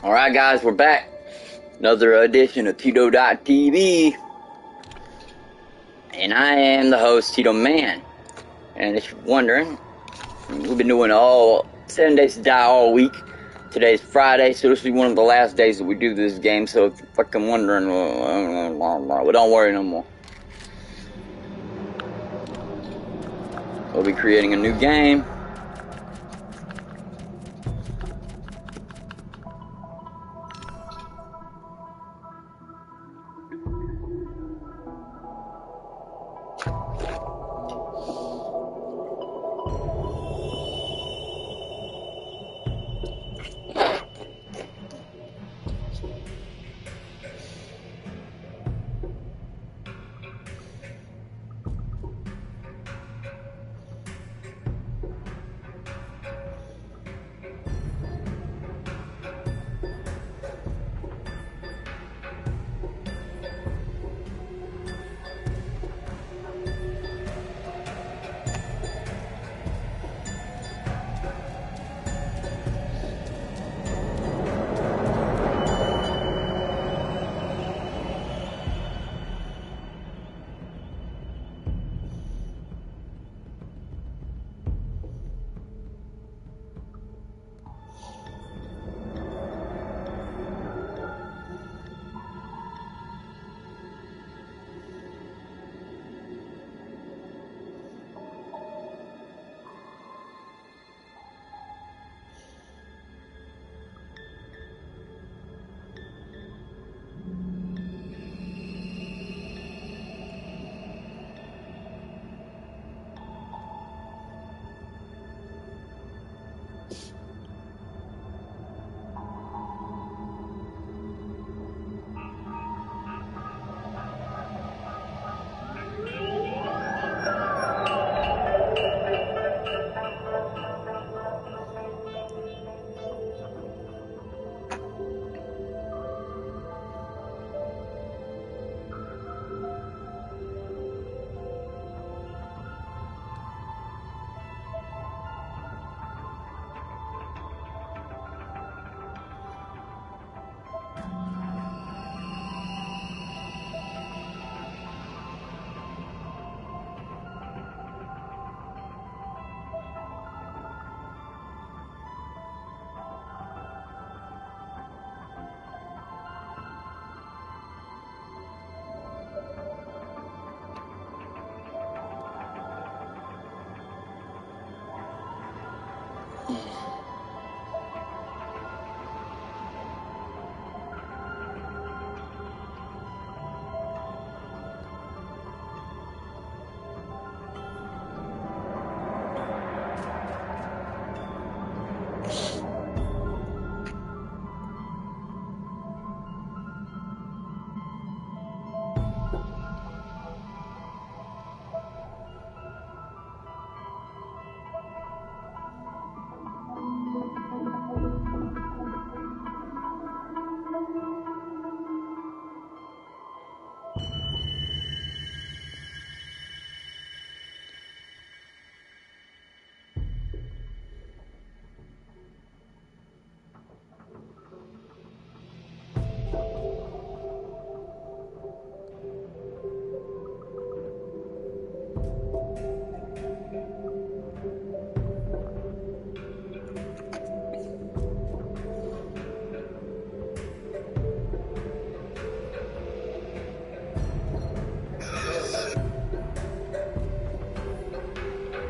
Alright guys, we're back. Another edition of Tito.tv. And I am the host, Tito Man. And if you're wondering, we've been doing all 7 days to die all week. Today's Friday, so this will be one of the last days that we do this game. So if you're fucking wondering, well, don't worry no more. We'll be creating a new game.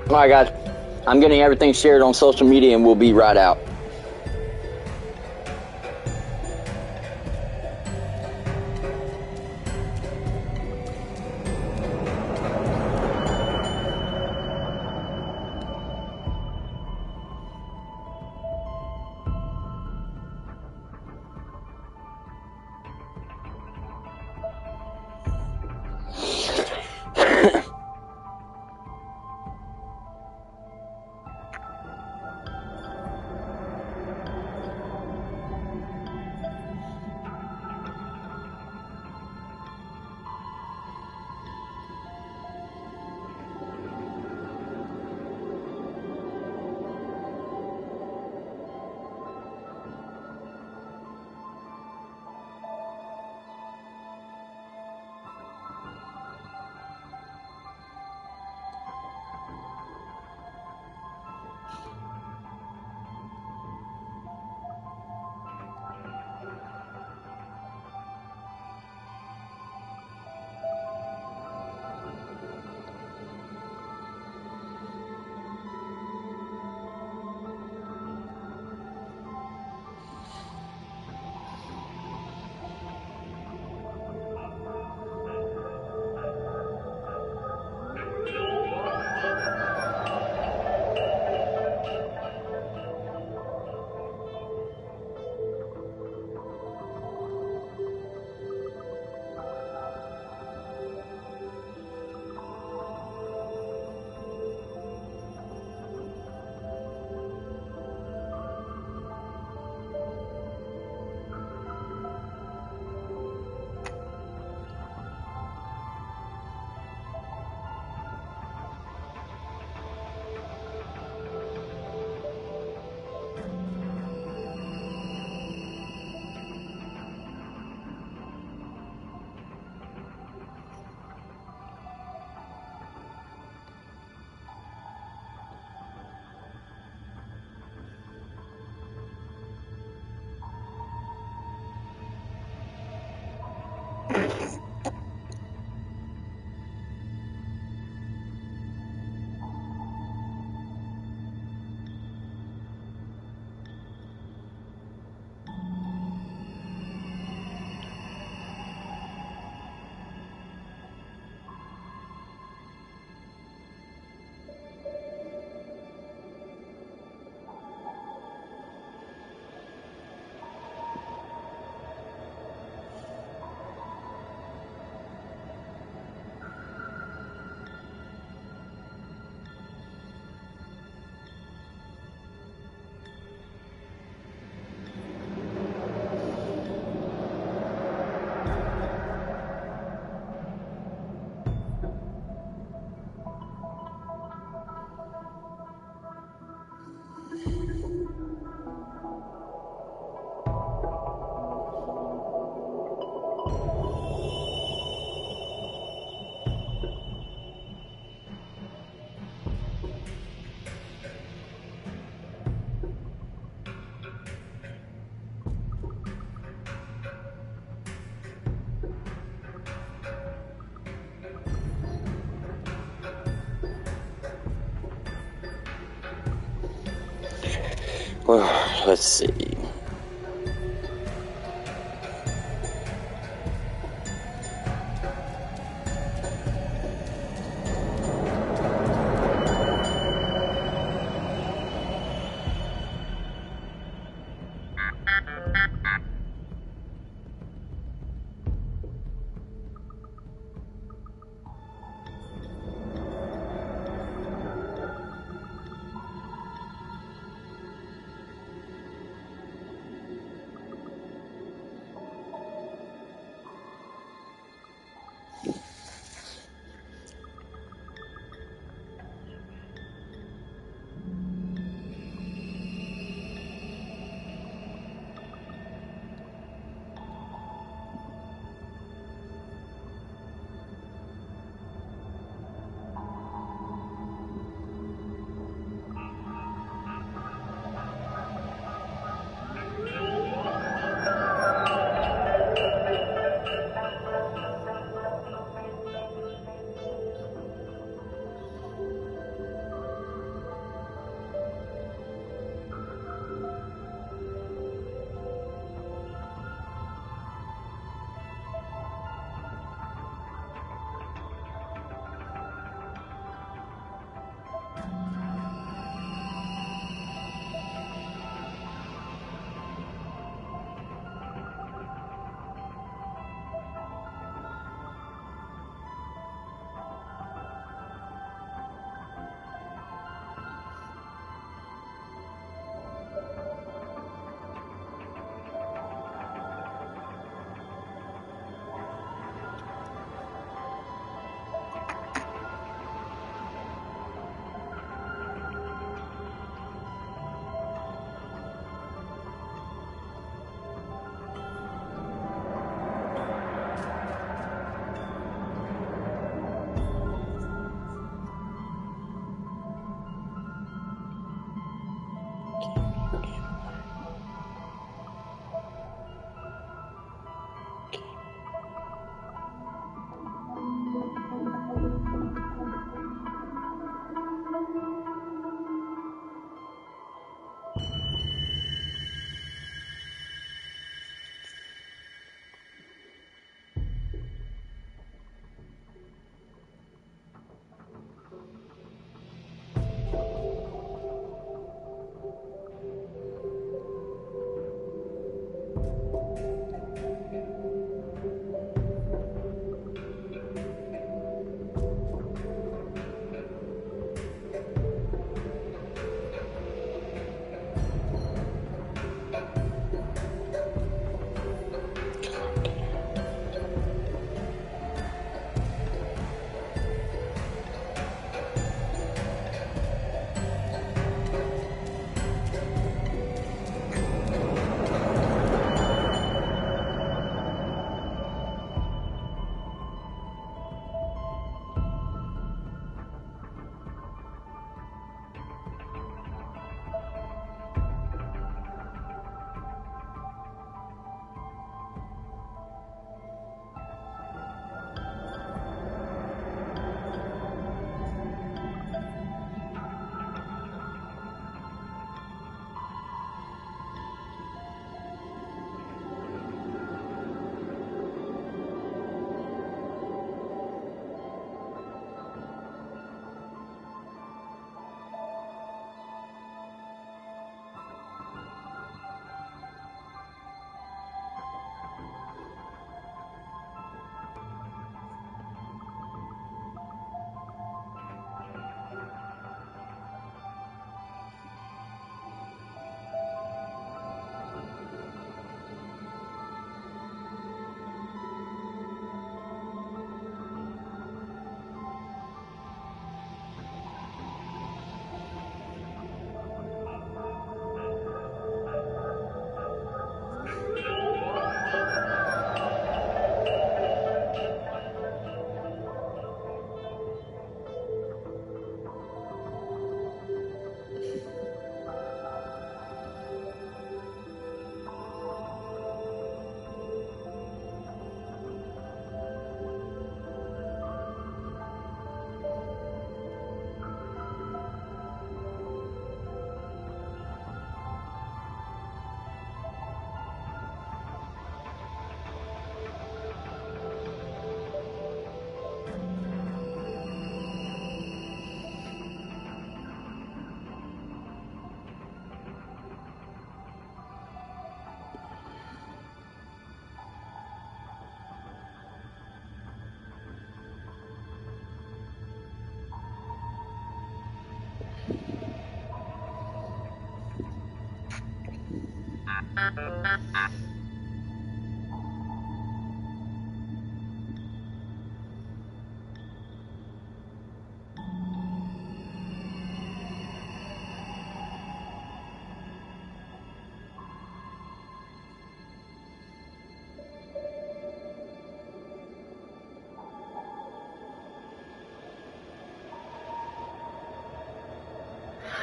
Alright guys, I'm getting everything shared on social media and we'll be right out. Let's see.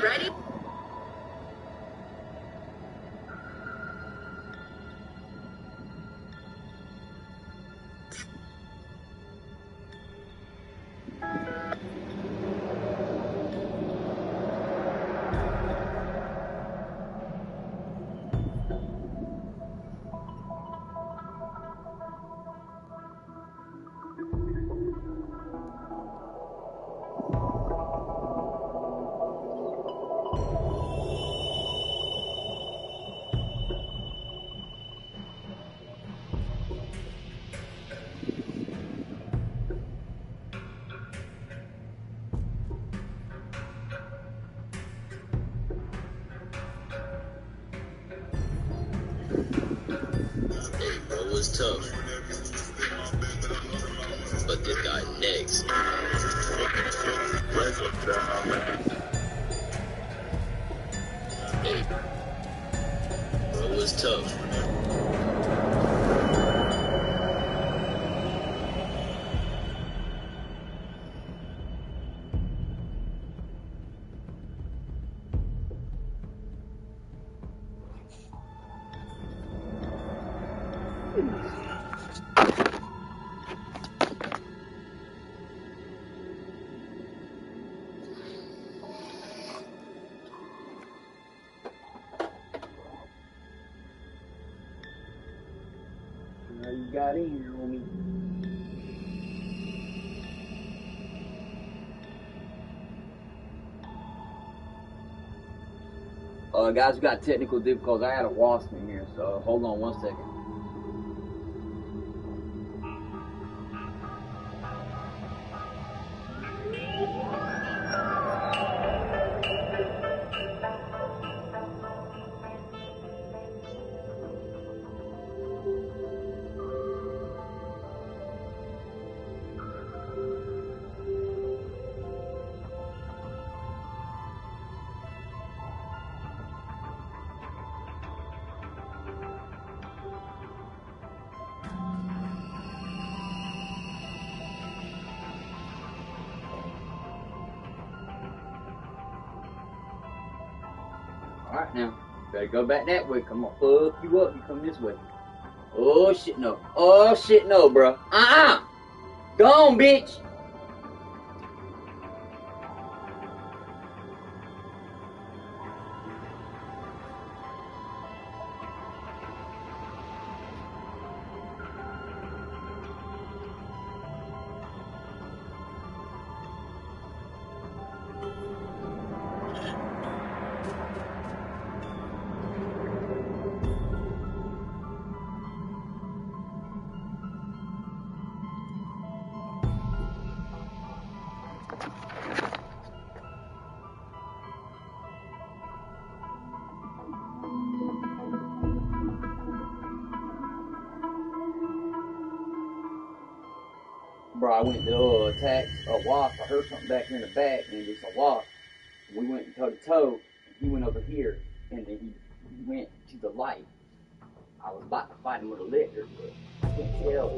Ready? Hey, bro, was tough. But this guy next. Hey, bro, was tough. How you got in here, homie? Guys, we got technical difficulties. I had a wasp in here, so hold on 1 second. Alright now, better go back that way. Come on, fuck you up. You come this way. Oh shit no. Oh shit no, bro. Go on, bitch. Bro, I went to attack a wasp. I heard something back here in the back, and it's a wasp. We went toe to toe, and he went over here, and then he went to the light. I was about to fight him with a liquor, but I can't tell.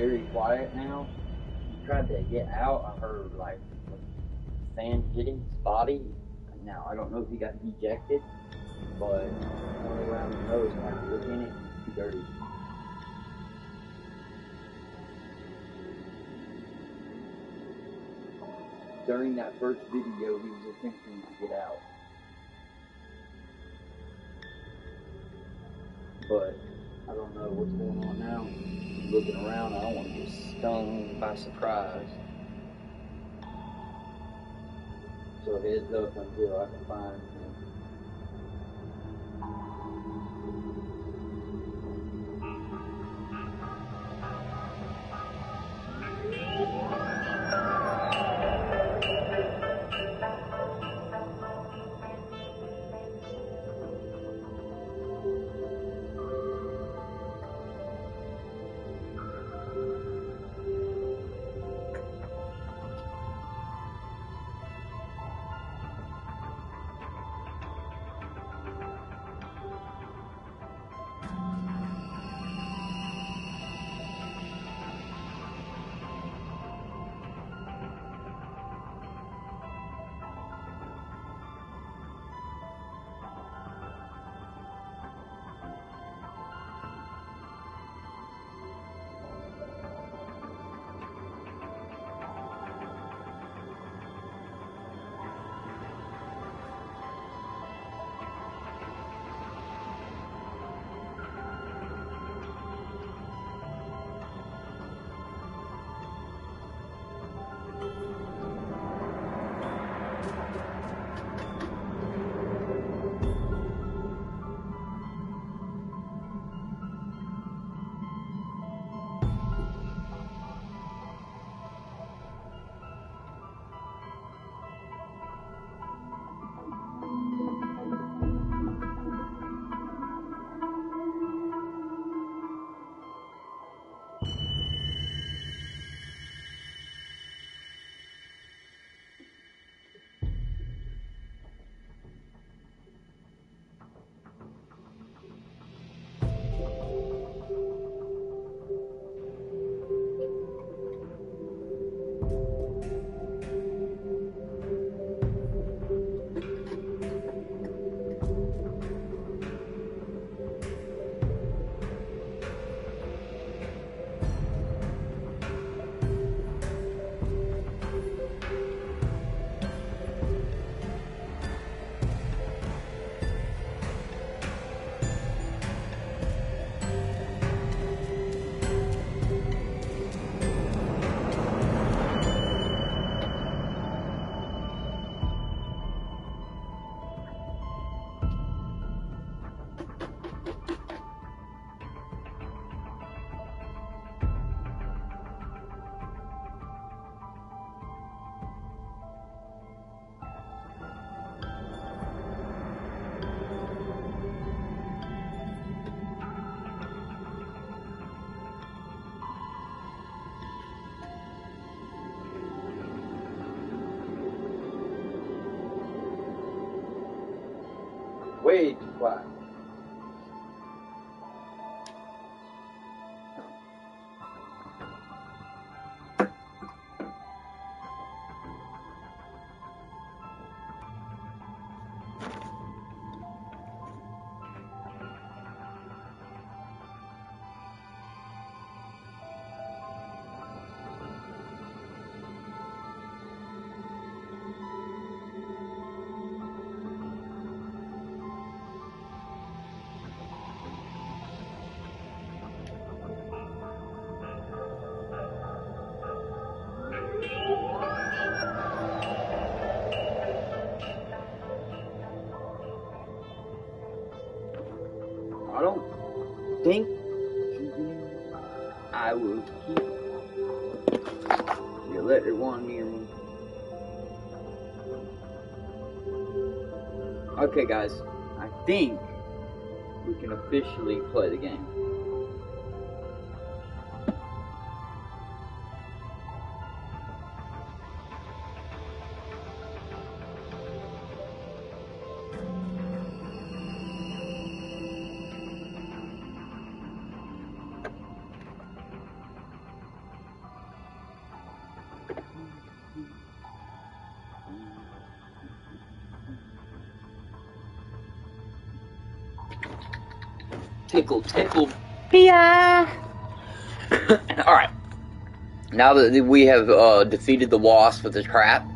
very quiet now. He tried to get out. I heard like a fan hitting his body. Now I don't know if he got ejected, but only around the nose and like look in it, it's dirty. During that first video, he was attempting to get out. But I don't know what's going on now. I'm looking around, I don't want to get stung by surprise. So heads up until I can find him. Way too quiet. I don't think I will keep the electric one near me. Okay guys, I think we can officially play the game. Tickle, tickle, P.I. Alright. Now that we have defeated the wasp with the trap,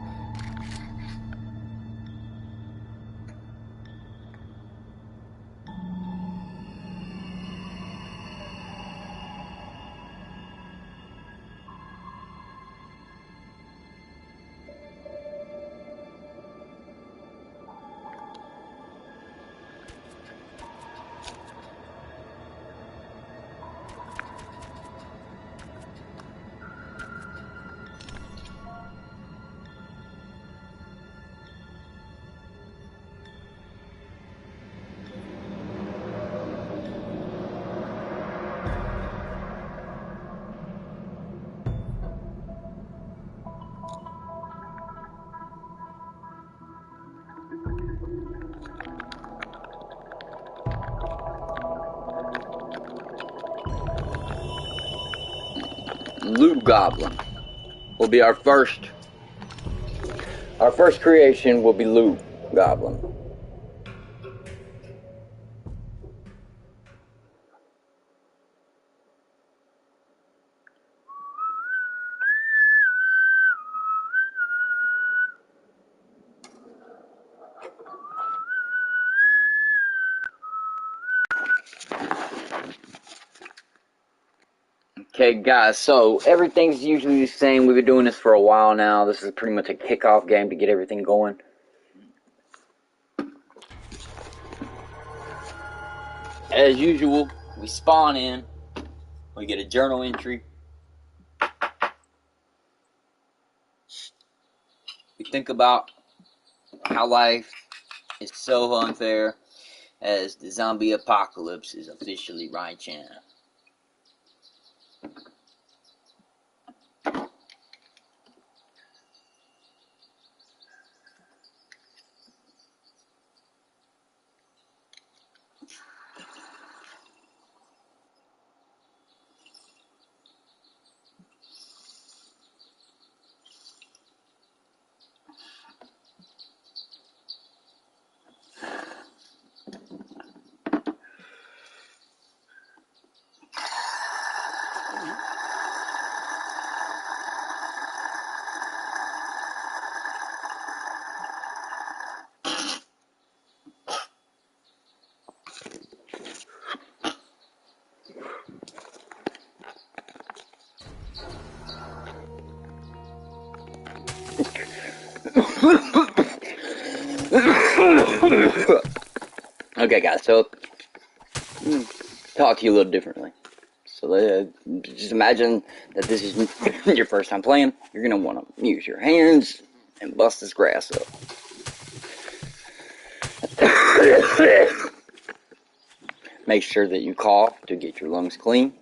Loot Goblin will be our first creation will be Loot Goblin. Okay, guys, so everything's usually the same. We've been doing this for a while now. This is pretty much a kickoff game to get everything going. As usual, we spawn in, we get a journal entry. We think about how life is so unfair as the zombie apocalypse is officially raging. Okay, guys, so talk to you a little differently. So just imagine that this is your first time playing. You're going to want to use your hands and bust this grass up. Make sure that you cough to get your lungs clean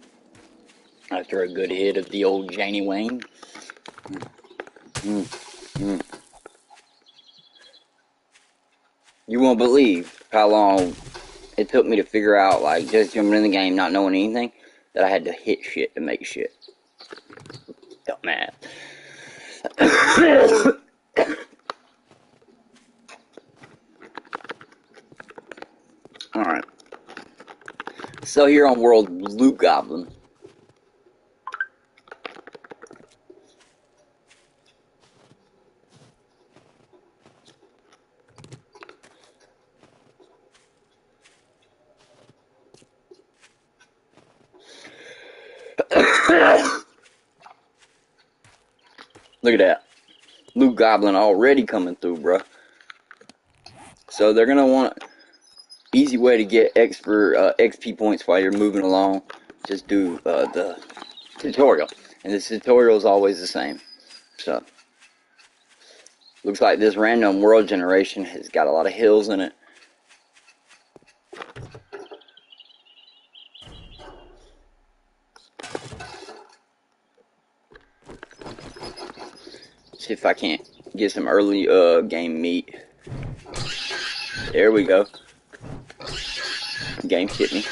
after a good hit of the old Janie Wayne. You won't believe how long it took me to figure out, like, just jumping in the game, not knowing anything, that I had to hit shit to make shit. Dumbass. Alright. So here on World Loot Goblin. Look at that. Loot Goblin already coming through, bruh. So they're going to want easy way to get XP points while you're moving along. Just do the tutorial. And this tutorial is always the same. So, looks like this random world generation has got a lot of hills in it. See if I can't get some early game meat. There we go. Game hit me.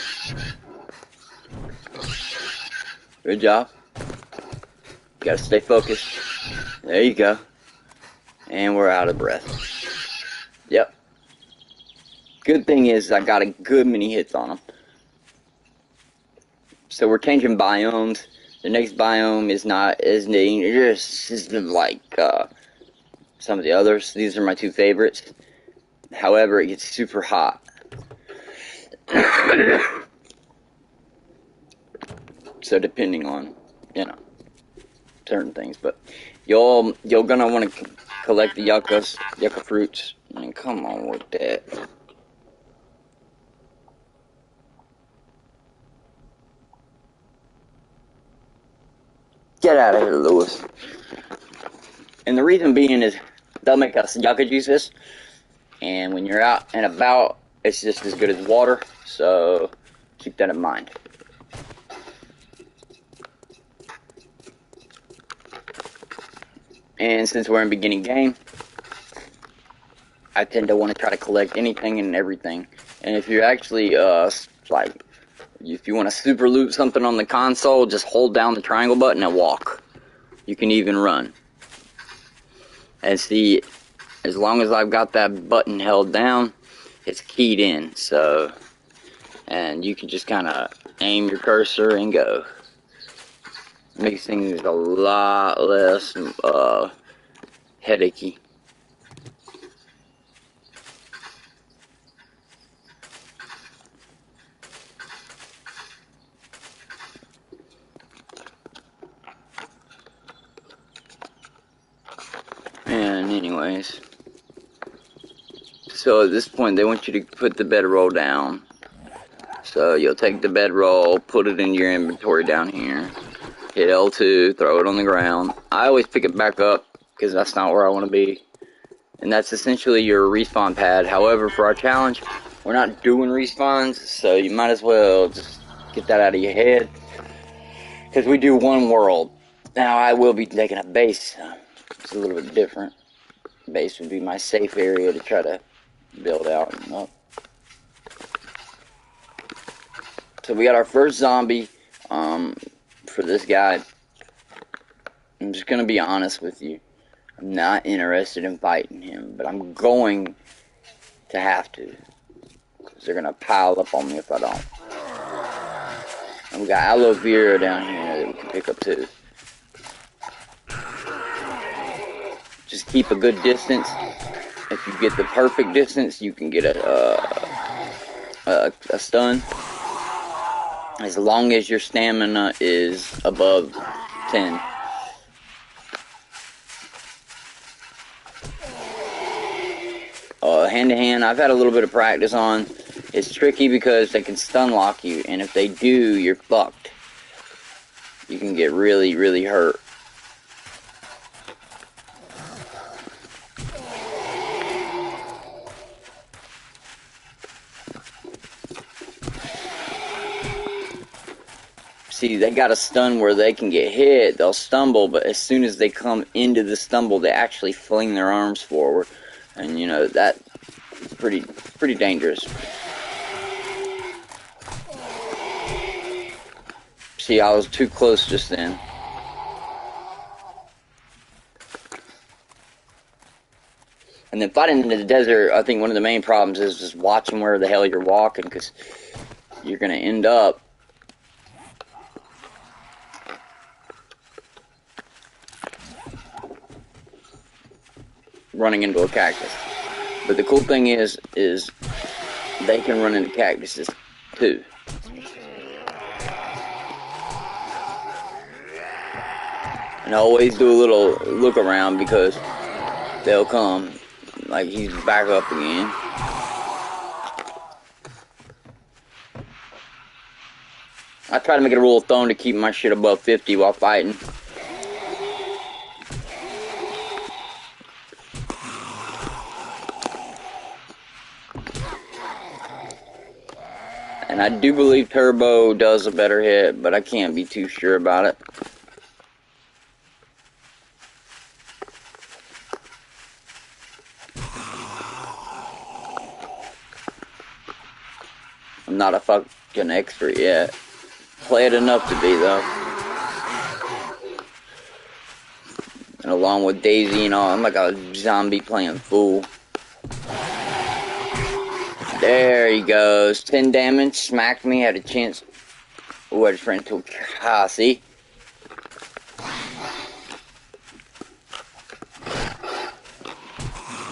Good job. Gotta stay focused. There you go. And we're out of breath. Yep. Good thing is I got a good many hits on them. So we're changing biomes. The next biome is not as dangerous as like some of the others. These are my two favorites. However, it gets super hot. So depending on, you know, certain things, but you're gonna want to collect the yucca fruits. I mean, come on with that. Get out of here, Lewis. And the reason being is they'll make us yucca juices, and when you're out and about, it's just as good as water. So keep that in mind. And since we're in beginning game, I tend to want to try to collect anything and everything. And if you're actually, like, if you want to super loot something on the console, just hold down the triangle button and walk. You can even run. And see, as long as I've got that button held down, it's keyed in. So, and you can just kind of aim your cursor and go. Makes things a lot less headachy. And anyways, so at this point they want you to put the bedroll down. So you'll take the bedroll, put it in your inventory down here. Hit L2, throw it on the ground. I always pick it back up because that's not where I want to be. And that's essentially your respawn pad. However, for our challenge, we're not doing respawns, so you might as well just get that out of your head. Because we do one world. Now, I will be taking a base. It's a little bit different. Base would be my safe area to try to build out and up. So we got our first zombie. For this guy, I'm just gonna be honest with you. I'm not interested in fighting him, but I'm going to have to, because they're gonna pile up on me if I don't. And we got aloe vera down here that we can pick up too. Just keep a good distance. If you get the perfect distance, you can get a stun. As long as your stamina is above 10. Hand-to-hand, I've had a little bit of practice on. It's tricky because they can stun lock you, and if they do, you're fucked. You can get really, really hurt. See, they got a stun where they can get hit, they'll stumble, but as soon as they come into the stumble, they actually fling their arms forward. And, you know, that's pretty dangerous. See, I was too close just then. And then fighting in the desert, I think one of the main problems is just watching where the hell you're walking, because you're going to end up running into a cactus. But the cool thing is they can run into cactuses too. And I always do a little look around because they'll come. Like, he's back up again. I try to make it a rule of thumb to keep my shit above 50 while fighting. And I do believe Turbo does a better hit, but I can't be too sure about it. I'm not a fucking expert yet. Play it enough to be, though. And along with Daisy and all, I'm like a zombie playing fool. There he goes. 10 damage. Smacked me. Had a chance. Oh, I just ran into a car. See?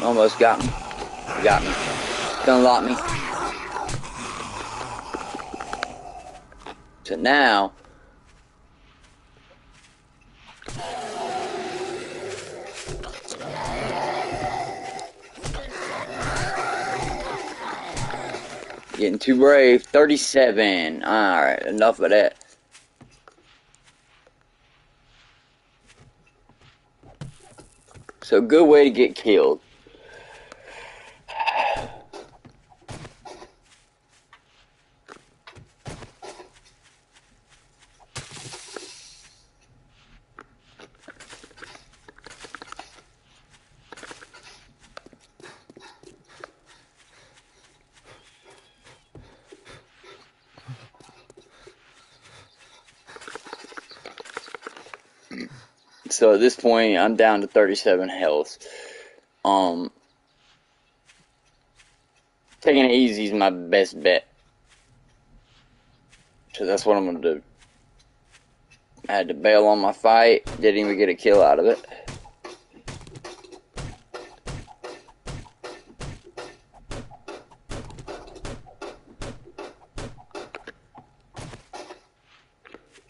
Almost got me. Got me. Gonna lock me. So now, getting too brave. 37. Alright, enough of that. So, good way to get killed. So at this point, I'm down to 37 health. Taking it easy is my best bet. So that's what I'm gonna do. I had to bail on my fight. Didn't even get a kill out of it.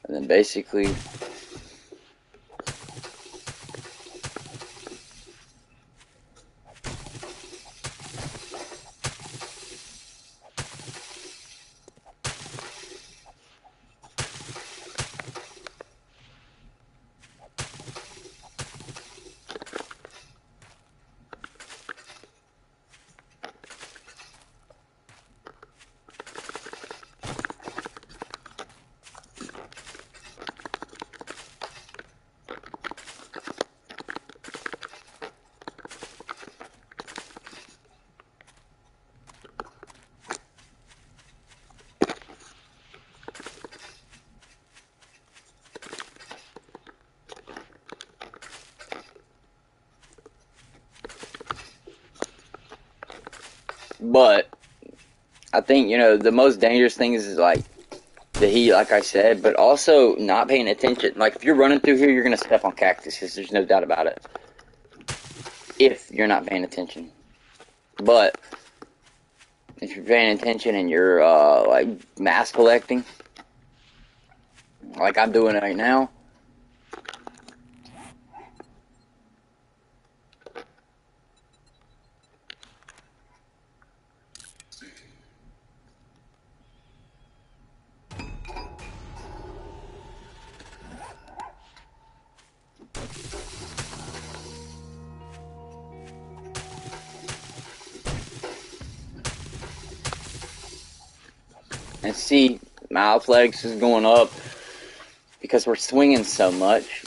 And then basically, but I think, the most dangerous thing is like the heat, like I said, but also not paying attention. Like if you're running through here, you're going to step on cactuses. There's no doubt about it. If you're not paying attention. But if you're paying attention and you're like mass collecting, like I'm doing right now, and see, my athletics is going up because we're swinging so much.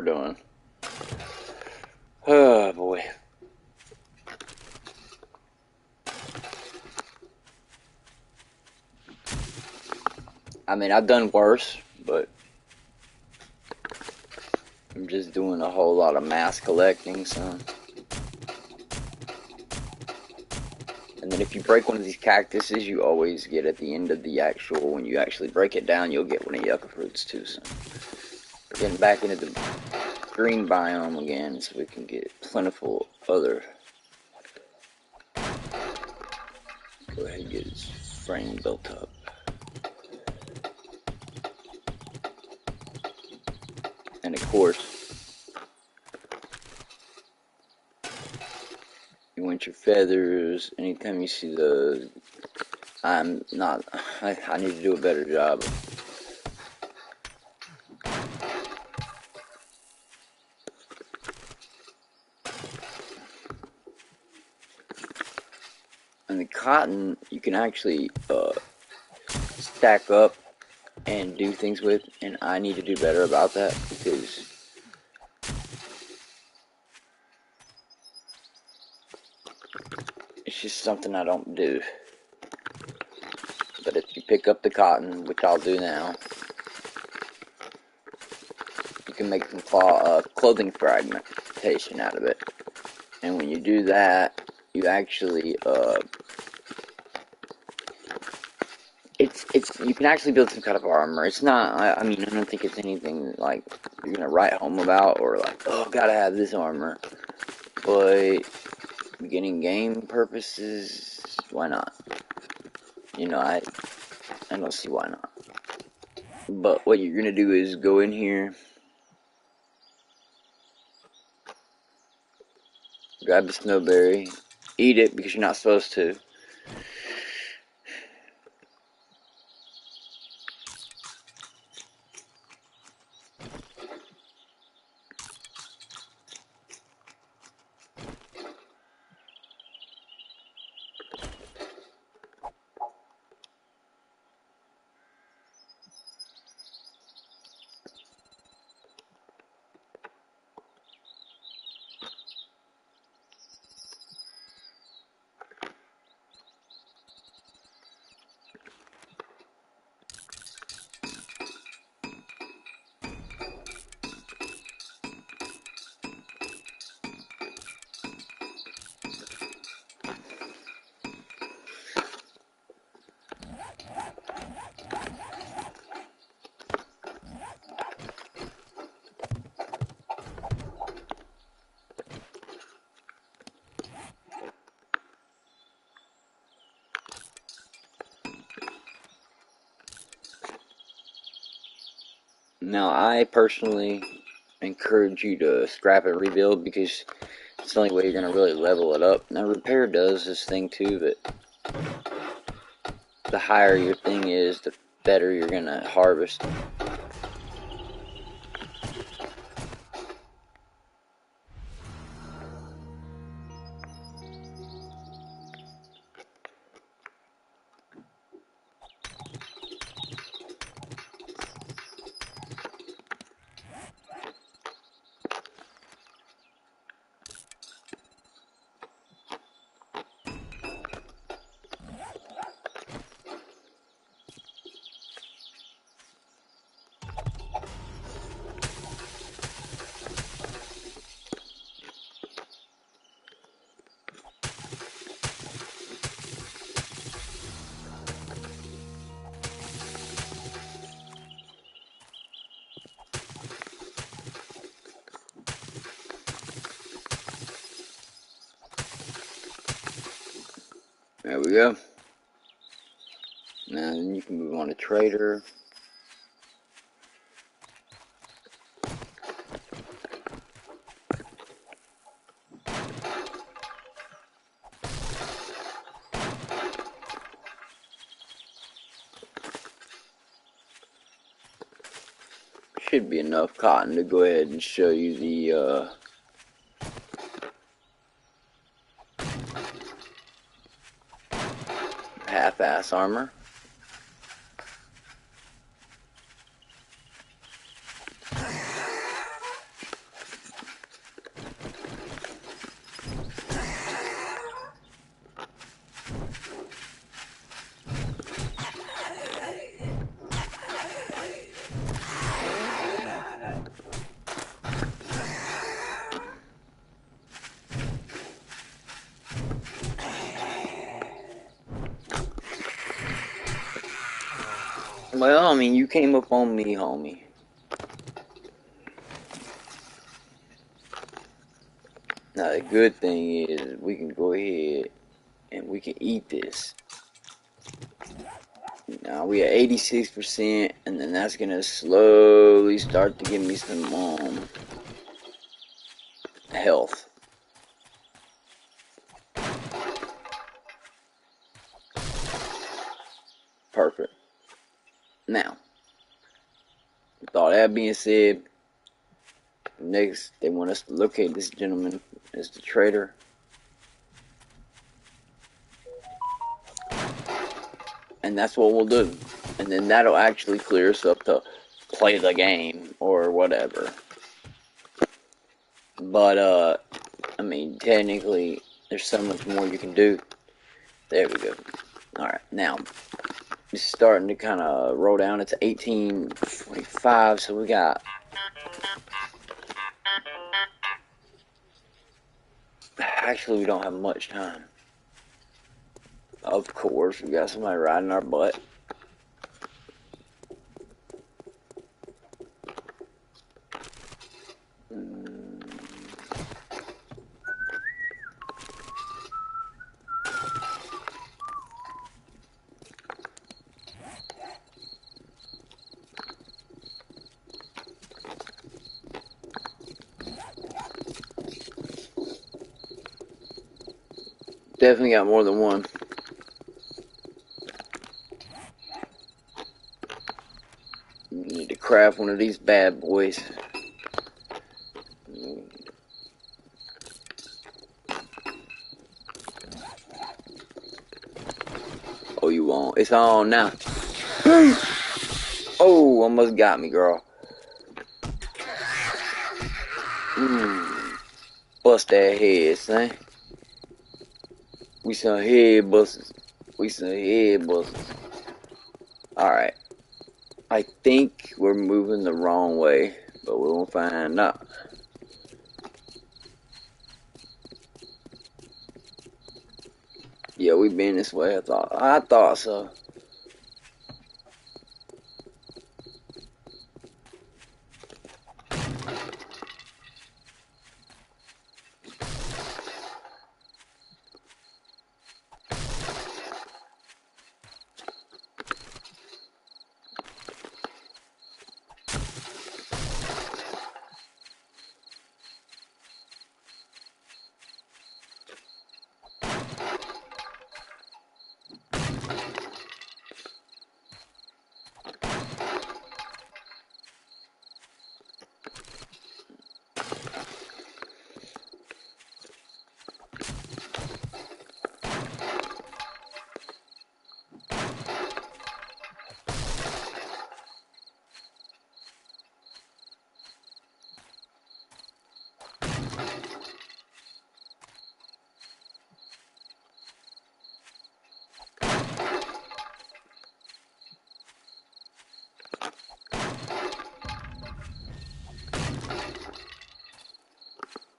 we're doing. Oh boy. I mean, I've done worse, but I'm just doing a whole lot of mass collecting, so. And then if you break one of these cactuses, you always get at the end of the actual, when you actually break it down, you'll get one of the yucca fruits too, so. We're getting back into the green biome again, so we can get plentiful other. Go ahead and get his frame built up. And of course, you want your feathers. Anytime you see those, I need to do a better job. And the cotton, you can actually stack up and do things with, and I need to do better about that because it's just something I don't do. But if you pick up the cotton, which I'll do now, you can make some clothing fragmentation out of it. And when you do that, you actually you can actually build some kind of armor. It's not, I mean, I don't think it's anything like you're gonna write home about or like, oh, gotta have this armor. But beginning game purposes, why not? You know, I don't see why not. But what you're gonna do is go in here, grab the snowberry, eat it because you're not supposed to. Now, I personally encourage you to scrap and rebuild because it's the only way you're going to really level it up. Now, repair does this thing too, but the higher your thing is, the better you're going to harvest. There we go. Now then you can move on to trader. Should be enough cotton to go ahead and show you the half-ass armor. Well, I mean, you came up on me, homie. Now, the good thing is we can go ahead and we can eat this. Now, we at 86%, and then that's going to slowly start to give me some health. Perfect. Now, with all that being said, next they want us to locate this gentleman as the trader. And that's what we'll do. And then that'll actually clear us up to play the game or whatever. But, I mean, technically, there's so much more you can do. There we go. Alright, now, it's starting to kind of roll down. It's 18:45, so we got... Actually, we don't have much time. Of course, we got somebody riding our butt. Definitely got more than one. You need to craft one of these bad boys. Oh, you won't. It's on now. Oh, almost got me, girl. Bust that head, son. We some head busters. We some head busters. Alright. I think we're moving the wrong way, but we won't find out. Yeah, we've been this way, I thought so.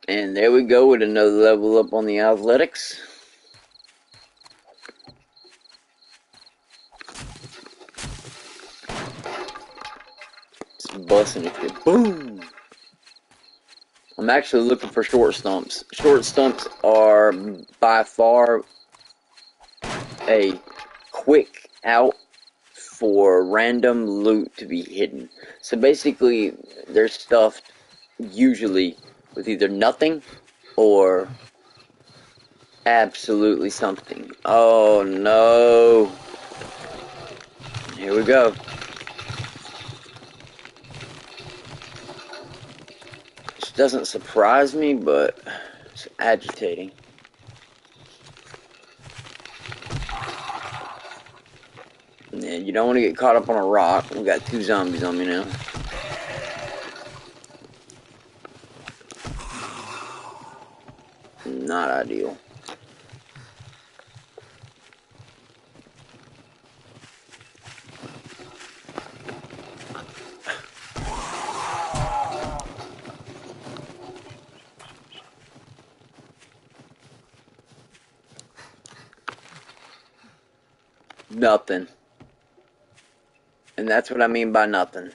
And there we go with another level up on the athletics. It's busting it. Boom! I'm actually looking for short stumps. Short stumps are by far a quick out for random loot to be hidden. So basically, they're stuffed usually with either nothing or absolutely something. Oh no. Here we go. This doesn't surprise me, but it's agitating. Yeah, you don't want to get caught up on a rock. We got 2 zombies on me now. Not ideal. Nothing. And that's what I mean by nothing.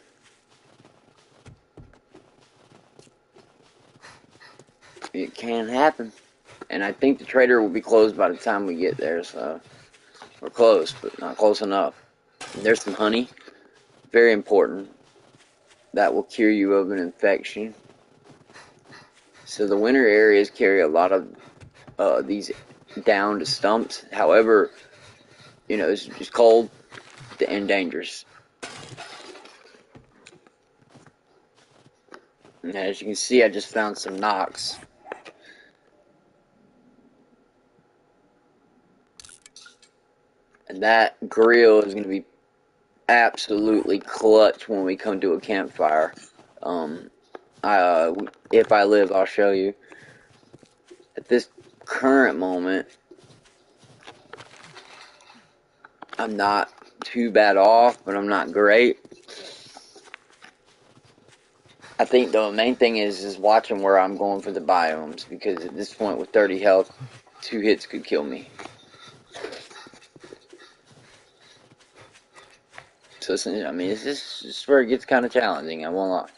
It can happen. And I think the trader will be closed by the time we get there, so we're close, but not close enough. And there's some honey, very important. That will cure you of an infection. So the winter areas carry a lot of these downed stumps. However, you know, it's just cold and dangerous. And as you can see, I just found some knocks. And that grill is going to be absolutely clutch when we come to a campfire. If I live, I'll show you. At this current moment, I'm not too bad off, but I'm not great. I think the main thing is watching where I'm going for the biomes, because at this point with 30 health, 2 hits could kill me. So I mean, this is where it gets kind of challenging, I won't lie.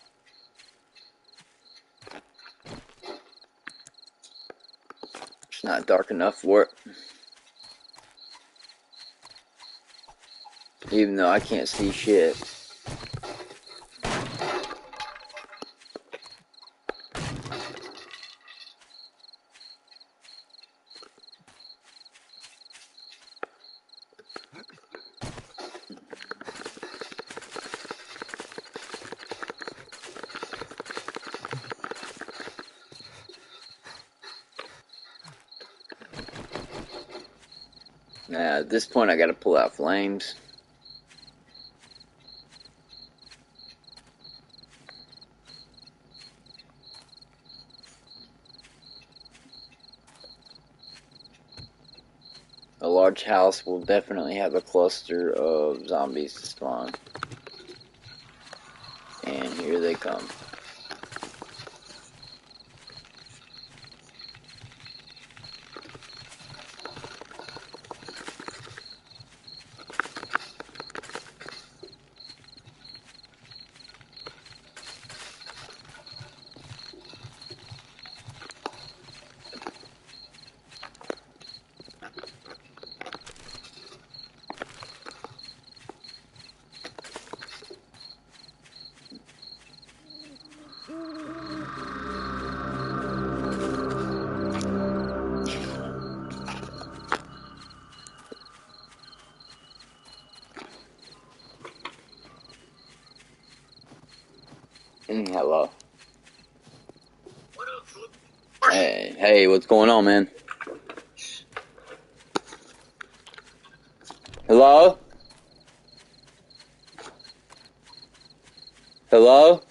It's not dark enough for it. Even though I can't see shit. Now, at this point, I gotta pull out flames. A large house will definitely have a cluster of zombies to spawn. And here they come. Hello. What up, Hey, what's going on, man? Hello? Hello?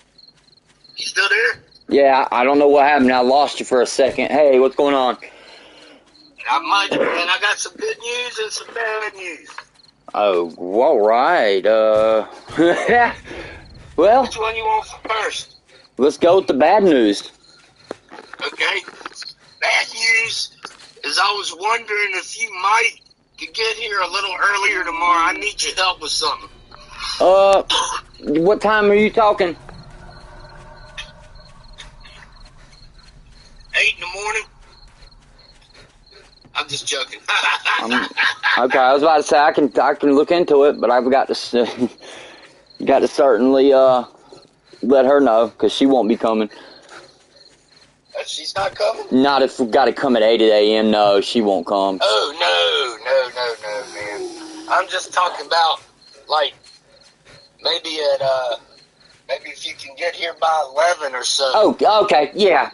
You still there? Yeah, I don't know what happened. I lost you for a second. Hey, what's going on? Man, I got some good news and some bad news. Oh, all right. Well, Which one you want first? let's go with the bad news. Okay. Bad news is I was wondering if you might could get here a little earlier tomorrow. I need your help with something. What time are you talking? 8 in the morning. I'm just joking. Okay, I was about to say I can look into it, but I've got to got to certainly let her know, because she won't be coming. She's not coming? Not if we've got to come at 8 a.m. No, she won't come. Oh, no, man. I'm just talking about, like, maybe if you can get here by 11 or so. Oh, okay. Yeah.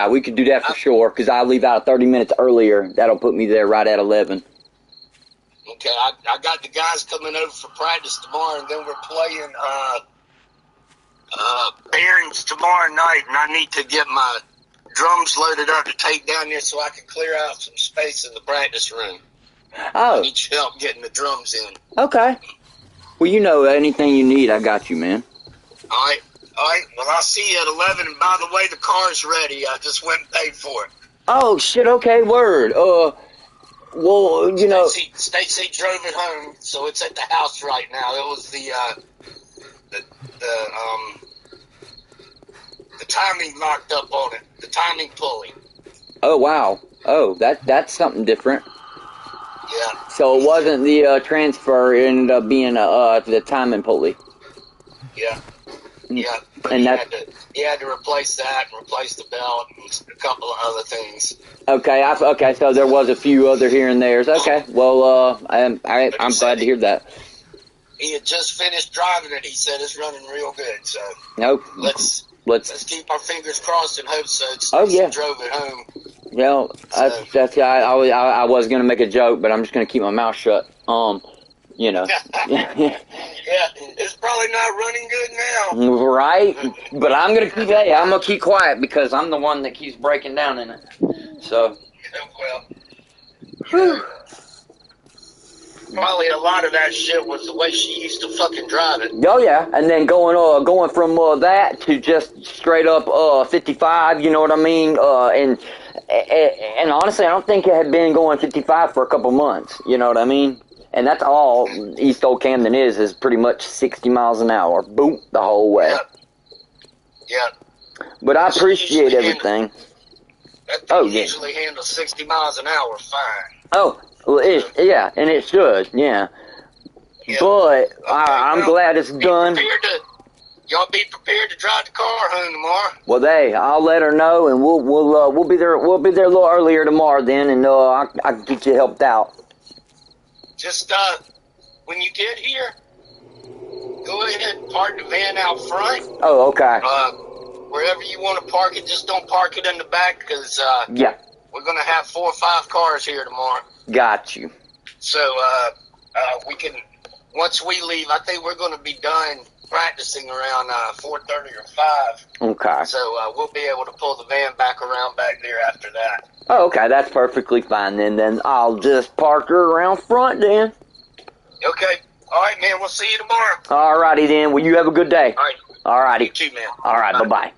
We could do that for sure, because I leave out 30 minutes earlier. That'll put me there right at 11. Okay, I got the guys coming over for practice tomorrow, and then we're playing Bearings tomorrow night, and I need to get my drums loaded up to take down there so I can clear out some space in the practice room. Oh. I need your help getting the drums in. Okay. Well, you know, anything you need, I got you, man. All right. Well, I'll see you at 11, and by the way, the car's ready. I just went and paid for it. Oh, shit, okay, word. Well, you know, Stacy drove it home, so it's at the house right now. It was the timing locked up on it, the timing pulley. oh wow, oh that's something different. Yeah. So it wasn't the transfer; it ended up being the timing pulley. Yeah. Yeah. But And he had to replace that and replace the belt and a couple of other things. Okay, okay. So there was a few other here and there's. Okay, well, I'm glad to hear that. He had just finished driving it. He said it's running real good. So nope. Let's keep our fingers crossed and hope so. He drove it home. Well, so. I was gonna make a joke, but I'm just gonna keep my mouth shut. You know. Yeah, it's probably not running good now. Right, but I'm gonna keep quiet because I'm the one that keeps breaking down in it. So. Well, probably a lot of that shit was the way she used to fucking drive it. Oh yeah, and then going from that to just straight up 55. You know what I mean? And honestly, I don't think it had been going 55 for a couple months. You know what I mean? And that's all East Old Camden is pretty much 60 miles an hour. Boom, the whole way. Yeah. But I appreciate everything. That thing usually handles 60 miles an hour fine. Oh, well, and it should, yeah. But I'm glad it's done. Y'all be prepared to drive the car home tomorrow. Well, I'll let her know, and we'll be there. We'll be there a little earlier tomorrow, then, and I can get you helped out. Just when you get here, go ahead and park the van out front. Oh, okay. Wherever you want to park it, just don't park it in the back because we're gonna have 4 or 5 cars here tomorrow. Got you. So we can, once we leave, I think we're gonna be done practicing around 4:30 or 5. Okay. So we'll be able to pull the van back around back there after that. Oh, okay, that's perfectly fine then. Then I'll just park her around front then. Okay. All right, man. We'll see you tomorrow. All righty then. Well, you have a good day. All right. All righty. You too, man. All right. Bye-bye.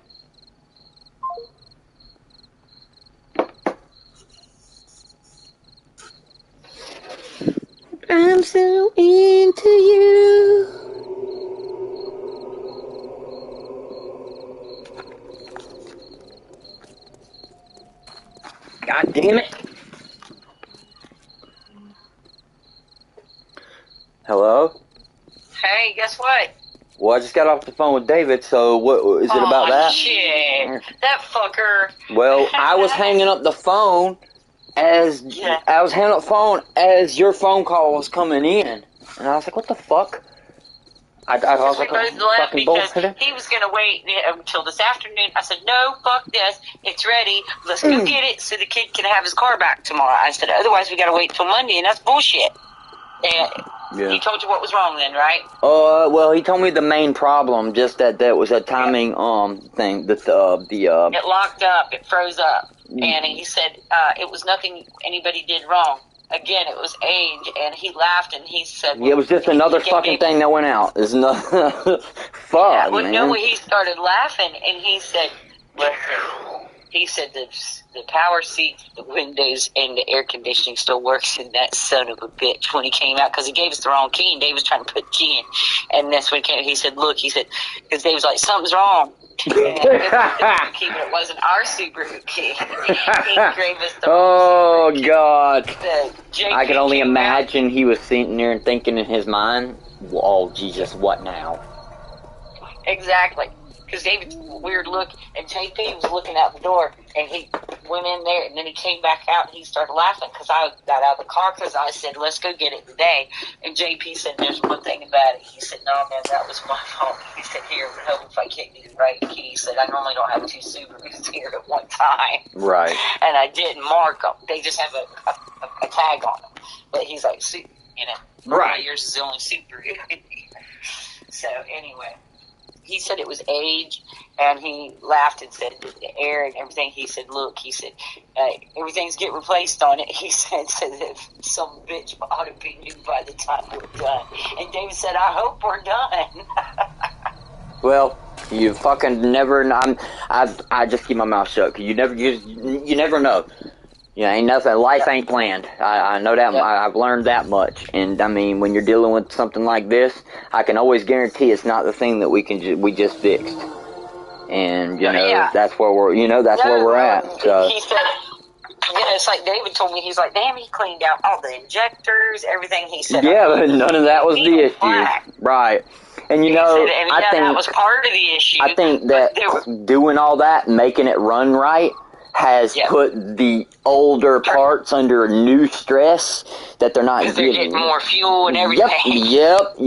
I'm so into you. God damn it. Hello? Hey, guess what? Well, I just got off the phone with David, so what is it about that? Shit. That fucker. Well, I was hanging up the phone as your phone call was coming in. And I was like, what the fuck? I was like, we both left because he was going to wait until this afternoon. I said, no, fuck this. It's ready. Let's go get it so the kid can have his car back tomorrow. I said, otherwise we got to wait till Monday, and that's bullshit. And he told you what was wrong then, right? Well, he told me the main problem, just that was a timing thing. It locked up. It froze up. And he said it was nothing anybody did wrong. Again, it was age, and he laughed and he said... Well, it was just another fucking thing that went out. It's not... Fuck, man. No, he started laughing, and he said... He said the power seat, the windows, and the air conditioning still works in that son of a bitch when he came out, because he gave us the wrong key, and Dave was trying to put the key in. And that's when he said, look, because Dave was like, something's wrong. And it wasn't our Subaru key. He gave us the Oh, Subaru God. key. I can only imagine he was sitting there and thinking in his mind, oh, Jesus, what now? Exactly. Because David's weird look, and JP was looking out the door, and he went in there, and then he came back out, and he started laughing, because I got out of the car, because I said, let's go get it today. And JP said, there's one thing about it. He said, no, man, that was my fault. He said, here, but hope if I can't get the right key. He said, I normally don't have 2 Subarus here at one time. Right. And I didn't mark them. They just have a tag on them. But he's like, right, yours is the only Subaru. So, anyway. He said it was age, and he laughed and said the air and everything. He said, look, everything's getting replaced on it. He said that some bitch ought to be new by the time we're done. And David said, I hope we're done. Well, you fucking never. I just keep my mouth shut, because you never know. Yeah, ain't nothing. Life ain't planned. I know that. I've learned that much. And I mean, when you're dealing with something like this, I can always guarantee it's not the thing that we just fixed. And you know, that's where we're. You know, that's where we're at. So. He said, it's like David told me. He's like, damn, he cleaned out all the injectors, everything. He said, yeah, but none of that was the issue, right? And you know, I think that was part of the issue. I think that doing all that, making it run right, has put the older parts under new stress that they're not getting. They're getting more fuel and everything. Yep.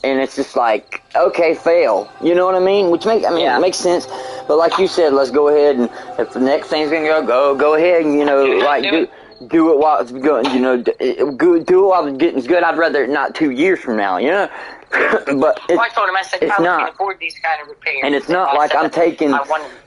And it's just like, okay, fail. You know what I mean? Which it makes sense. But like you said, let's go ahead and if the next thing's gonna go ahead and do it while it's good. You know, do it while it's getting good. I'd rather not 2 years from now. You know. But I told him, I said, it's I not, can afford these kind of repairs. and it's not like I'm taking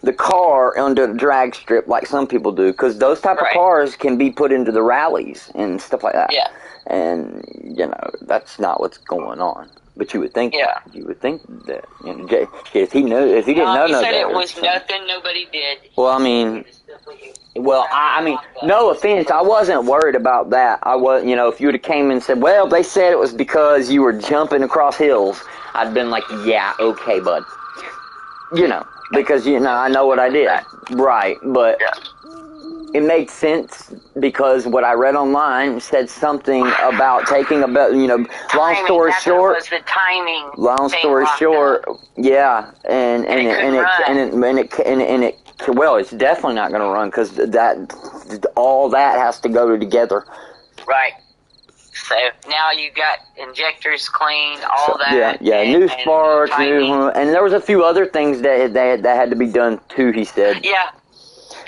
the car onto the drag strip like some people do, because those type of cars can be put into the rallies and stuff like that. Yeah. And, you know, that's not what's going on. But you would think you would think that, you know, if he didn't know he said that. It was nothing nobody did. Well, I mean, no offense, I wasn't worried about that. I was, you know, if you would have came and said, well, they said it was because you were jumping across hills, I'd been like, yeah, okay, bud. You know, because, you know, I know what I did. Right, but it made sense because what I read online said something about taking you know, long story short. Was the timing. Long story short, and it well, it's definitely not going to run because all that has to go together. Right. So now you got injectors cleaned, all that. Yeah, new sparks, and there was a few other things that had to be done too. He said. Yeah.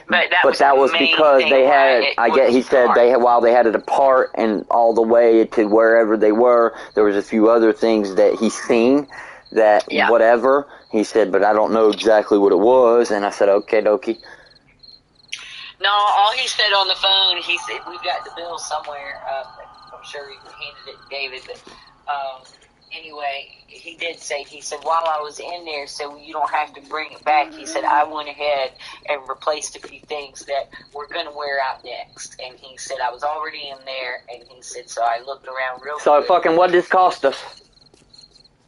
But that was because they had. He said while they had it apart and all the way to wherever they were, there was a few other things that he seen that whatever. He said, but I don't know exactly what it was, and I said, okay, dokie. No, all he said on the phone, he said, we've got the bill somewhere. I'm sure he handed it to David, but anyway, he did say, he said, while I was in there, so you don't have to bring it back, he said, I went ahead and replaced a few things that were going to wear out next. And he said, I was already in there, and he said, so I looked around real quick. So fucking what did this cost us?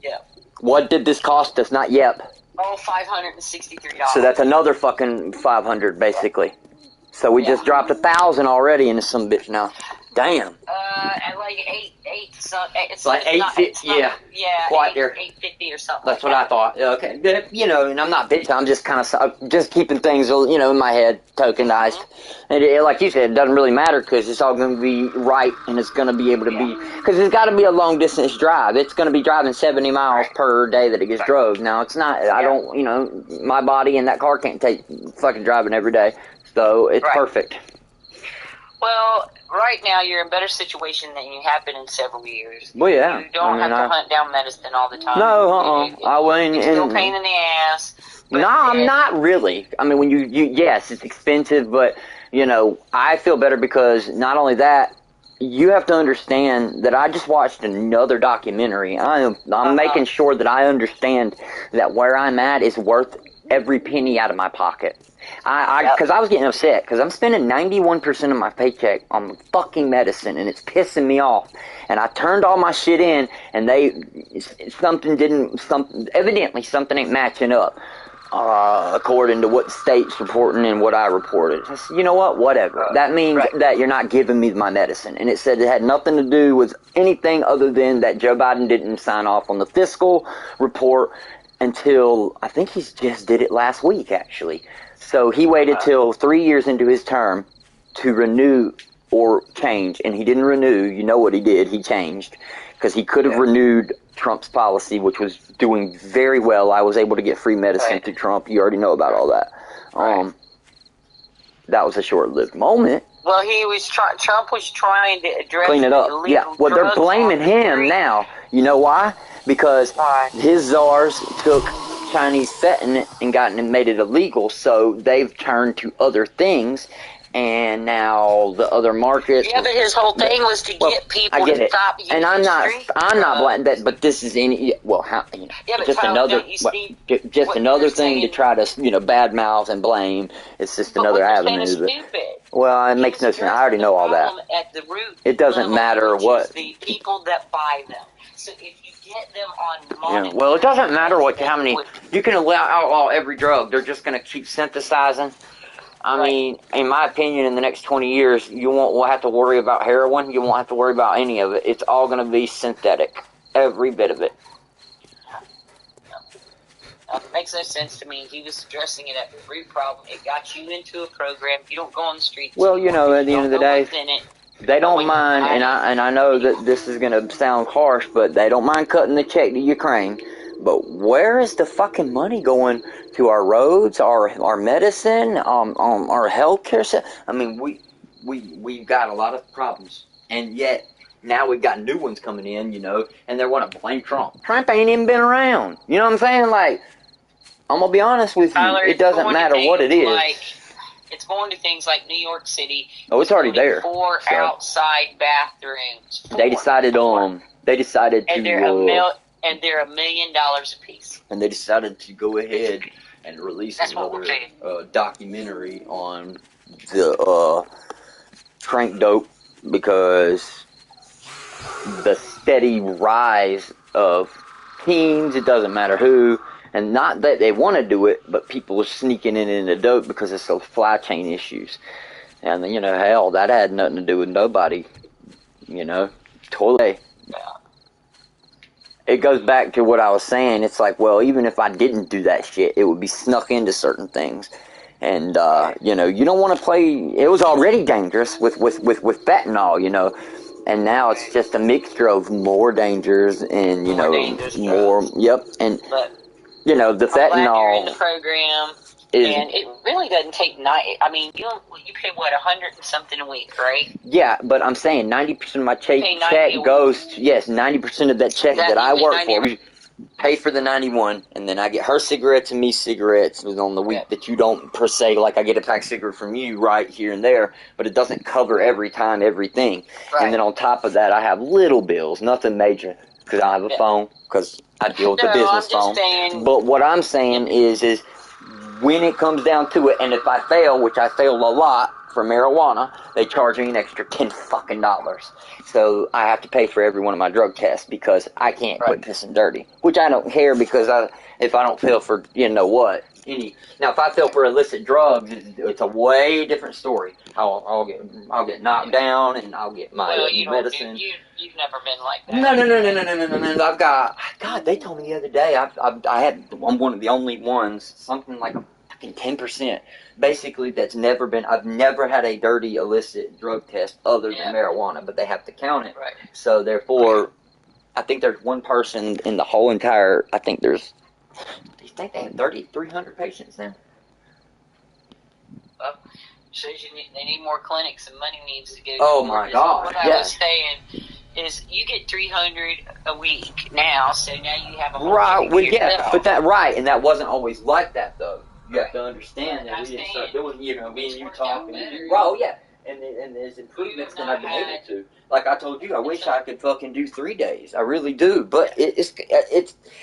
Yeah. What did this cost us? Not yet. Oh, $563. So that's another fucking 500, basically. So we just dropped 1,000 already into some bitch now. Damn. At like it's like 850. Yeah. Quite there. 850 or something. That's what I thought. Okay. You know, and I'm not bitching. I'm just kind of just keeping things, you know, in my head, tokenized. And like you said, it doesn't really matter because it's all going to be right, and it's going to be able to be because it's got to be a long distance drive. It's going to be driving 70 miles per day that it gets drove. Now it's not. I don't. You know, my body and that car can't take fucking driving every day. So it's perfect. Well, right now you're in a better situation than you have been in several years. Well, yeah. You don't have to hunt down medicine all the time. No, I wouldn't. It's still a pain in the ass. No, I'm not really. I mean, when you yes, it's expensive, but, you know, I feel better because not only that, you have to understand that I just watched another documentary. I'm making sure that I understand that where I'm at is worth every penny out of my pocket. Because I was getting upset because I'm spending 91% of my paycheck on fucking medicine and it's pissing me off. And I turned all my shit in and evidently something ain't matching up according to what the state's reporting and what I reported. I said, you know what? Whatever. That means that you're not giving me my medicine. And it said it had nothing to do with anything other than that Joe Biden didn't sign off on the fiscal report until I think he just did it last week, actually. So he waited till 3 years into his term to renew or change, and he didn't renew. You know what he did? He changed because he could have renewed Trump's policy, which was doing very well. I was able to get free medicine through Trump. You already know about all that. That was a short-lived moment. Well, Trump was trying to address clean it up. Well, they're blaming him now. You know why? Because his czars took Chinese fentanyl and made it illegal, so they've turned to other things, and now the other markets. Yeah, but his whole thing was to get people to stop using and I'm not drugs. that, but this is how, Yeah, but just Tyler, another don't you see just what another you're thing to saying? try to badmouth and blame. It's just But another what you're avenue. saying is stupid. Well, it makes no sense. I already know all that. At the root It doesn't level, matter which what is the people that buy them. So if you get them on Yeah. monitoring, Well, it doesn't matter how many you can outlaw every drug. They're just going to keep synthesizing. I mean, in my opinion, in the next 20 years, you won't have to worry about heroin. You won't have to worry about any of it. It's all going to be synthetic, every bit of it. It makes no sense to me. He was addressing it at the root problem. It got you into a program. You don't go on the streets. Well, you know, at the end of the day, they don't mind, and I know that this is going to sound harsh, but they don't mind cutting the check to Ukraine. But where is the fucking money going to our roads, our medicine, our healthcare system? I mean, we've got a lot of problems, and yet now we've got new ones coming in, you know, and they want to blame Trump. Trump ain't even been around. You know what I'm saying? Like, I'm gonna be honest with you, Tyler, it doesn't matter what it is. It's going to things like New York City. Oh, it's already there. 4 outside bathrooms. They decided to. And they're $1 million a piece. And they decided to go ahead and release another documentary on the crank dope, because the steady rise of teens, it doesn't matter who, and not that they want to do it, but people are sneaking it into dope because of supply chain issues. And, you know, hell, that had nothing to do with nobody, you know, totally. It goes back to what I was saying. It's like, well, even if I didn't do that shit, it would be snuck into certain things. And, you know, you don't want to play. It was already dangerous with fentanyl, you know. And now it's just a mixture of more dangers and, you know, more. Yep. And, you know, the fentanyl. I'm glad you're in the program. And it really doesn't take I mean, you pay what, $100 and something a week, right? Yeah, but I'm saying 90% of my check goes to 90% of that check that I work for. We pay for the 91, and then I get her cigarettes and me cigarettes on the week that you don't per se, like I get a pack of cigarette from you right here and there, but it doesn't cover everything. Right. And then on top of that, I have little bills, nothing major, because I have a phone, because I deal with the business phone. But what I'm saying is when it comes down to it, and if I fail, which I failed a lot for marijuana, they charge me an extra $10 fucking. So I have to pay for every one of my drug tests because I can't quit pissing dirty. Which I don't care, because if I don't fail for, you know what, now if I fail for illicit drugs, it's a way different story. I'll get knocked down and I'll get my medicine. You've never been like that. No. I've got, God, they told me the other day, I'm one of the only ones, something like a fucking 10%, basically, I've never had a dirty illicit drug test other than marijuana, but they have to count it. Right. So therefore, I think there's one person in the whole entire, do you think they have 300 patients now? Well, shows they need more clinics and money needs to go. Oh my God! What I was saying is, you get 300 a week now, so now you have a whole but that wasn't always like that though. You have to understand that we didn't start doing, you know, me and you talking. And there's improvements that I've been able to. Like I told you, I wish I could fucking do 3 days. I really do. But it's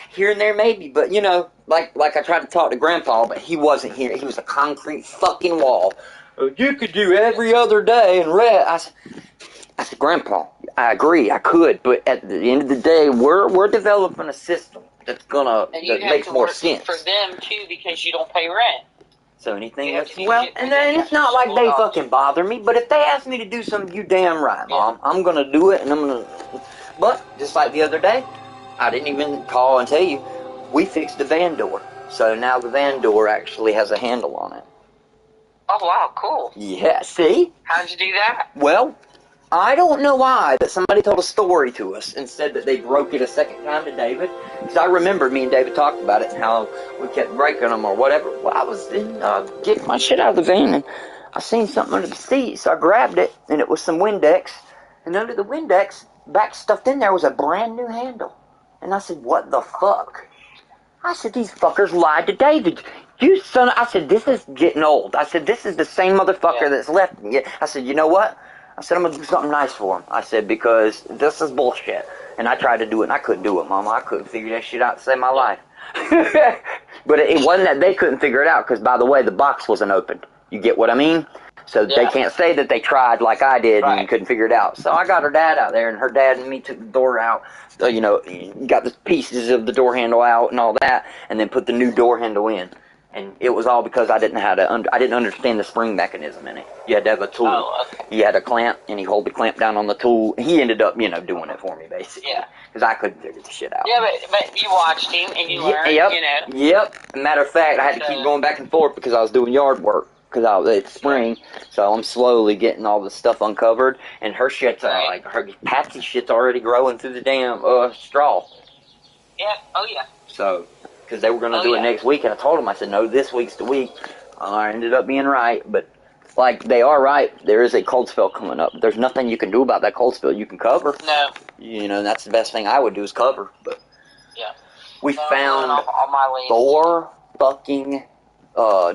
here and there maybe. But, you know, like I tried to talk to Grandpa, but he wasn't here. He was a concrete fucking wall. You could do every other day and rest. I said, Grandpa, I agree, I could. But at the end of the day, we're developing a system that makes more sense. For them, too, because you don't pay rent. So anything else? Well, and then it's not like they fucking bother me, but if they ask me to do something, you damn right, Mom. I'm going to do it, and I'm going to... But, just like the other day, I didn't even call and tell you, we fixed the van door. So now the van door actually has a handle on it. Oh, wow, cool. Yeah, see? How'd you do that? Well, I don't know why, but somebody told a story to us and said that they broke it a second time to David. Because I remember me and David talked about it and how we kept breaking them or whatever. Well, I was getting my shit out of the van and I seen something under the seat, so I grabbed it and it was some Windex. And under the Windex, back stuffed in there was a brand new handle. And I said, what the fuck? I said, these fuckers lied to David. You son, I said, this is getting old. I said, this is the same motherfucker that's left me. I said, you know what? I said, I'm going to do something nice for him. I said, because this is bullshit. And I tried to do it, and I couldn't do it, Mama. I couldn't figure that shit out to save my life. But it wasn't that they couldn't figure it out, because, by the way, the box wasn't opened. You get what I mean? So they can't say that they tried like I did and couldn't figure it out. So I got her dad out there, and her dad and me took the door out. You know, got the pieces of the door handle out and all that, and then put the new door handle in. And it was all because I didn't know how to. I didn't understand the spring mechanism in it. You had to have a tool. Oh, okay. You had a clamp, and he hold the clamp down on the tool. He ended up, you know, doing it for me basically. Yeah. Because I couldn't figure the shit out. Yeah, but you watched him and you learned. Yep. You know. Yep. Matter of fact, I had to keep going back and forth because I was doing yard work. Because it's spring, so I'm slowly getting all the stuff uncovered, and her shit's like her Patsy shit's already growing through the damn straw. Yeah. Oh yeah. So, because they were gonna do it next week, and I told them, I said, no, this week's the week. I ended up being right, but like they are right. There is a cold spell coming up. There's nothing you can do about that cold spell. You can cover. No. You know, that's the best thing I would do is cover. But we found on my list. 4 fucking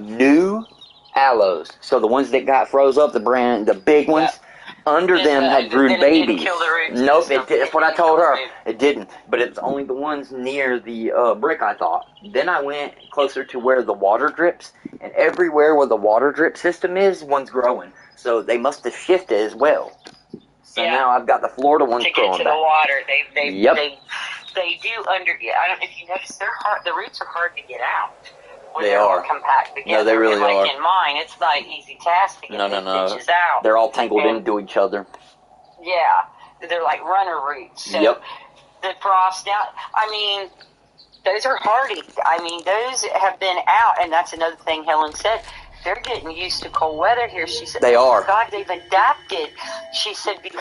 new aloes. So the ones that got froze up, the big ones, under them had grew babies. Didn't kill the roots. Nope, that's what I told her. It didn't. But it's only the ones near the brick, I thought. Then I went closer to where the water drips, and everywhere where the water drip system is, one's growing. So they must have shifted as well. So now I've got the Florida ones growing back. To get to the water, they do under. I don't know if you notice, they're hard. The roots are hard to get out. They are compact together. No, they really like are. In mine, it's not an easy task to get these bitches out. They're all tangled into each other. Yeah, they're like runner roots. So the frost now, I mean, those are hardy. I mean, those have been out, and that's another thing Helen said. They're getting used to cold weather here. She said, They are. God, they've adapted. She said, because